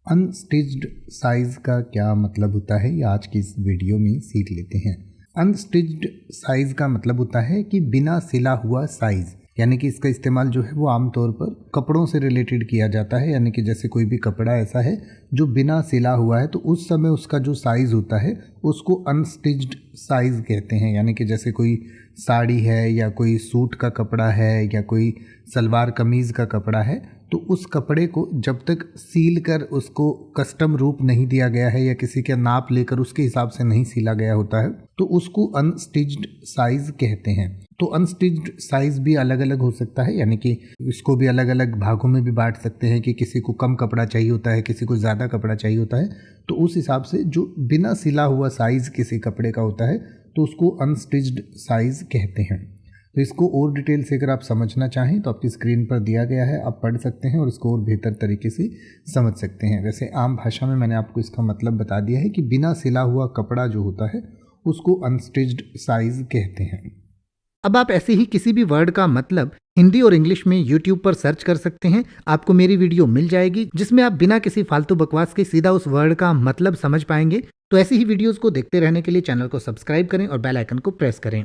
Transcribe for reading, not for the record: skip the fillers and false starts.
Unstitched size का क्या मतलब होता है, ये आज की इस वीडियो में सीख लेते हैं। अनस्टिच्ड साइज का मतलब होता है कि बिना सिला हुआ साइज, यानी कि इसका इस्तेमाल जो है वो आमतौर पर कपड़ों से रिलेटेड किया जाता है। यानी कि जैसे कोई भी कपड़ा ऐसा है जो बिना सिला हुआ है तो उस समय उसका जो साइज़ होता है उसको अनस्टिच्ड साइज़ कहते हैं। यानी कि जैसे कोई साड़ी है या कोई सूट का कपड़ा है या कोई सलवार कमीज़ का कपड़ा है, तो उस कपड़े को जब तक सील कर उसको कस्टम रूप नहीं दिया गया है या किसी का नाप लेकर उसके हिसाब से नहीं सिला गया होता है तो उसको अनस्टिच्ड साइज़ कहते हैं। तो अनस्टिच्ड साइज़ भी अलग अलग हो सकता है, यानी कि इसको भी अलग अलग भागों में भी बांट सकते हैं कि किसी को कम कपड़ा चाहिए होता है, किसी को ज़्यादा कपड़ा चाहिए होता है। तो उस हिसाब से जो बिना सिला हुआ साइज़ किसी कपड़े का होता है तो उसको अनस्टिच्ड साइज़ कहते हैं। तो इसको और डिटेल से अगर आप समझना चाहें तो आपकी स्क्रीन पर दिया गया है, आप पढ़ सकते हैं और इसको और बेहतर तरीके से समझ सकते हैं। वैसे आम भाषा में मैंने आपको इसका मतलब बता दिया है कि बिना सिला हुआ कपड़ा जो होता है उसको अनस्टिच्ड साइज़ कहते हैं। अब आप ऐसे ही किसी भी वर्ड का मतलब हिंदी और इंग्लिश में YouTube पर सर्च कर सकते हैं। आपको मेरी वीडियो मिल जाएगी जिसमें आप बिना किसी फालतू बकवास के सीधा उस वर्ड का मतलब समझ पाएंगे। तो ऐसी ही वीडियोस को देखते रहने के लिए चैनल को सब्सक्राइब करें और बेल आइकन को प्रेस करें।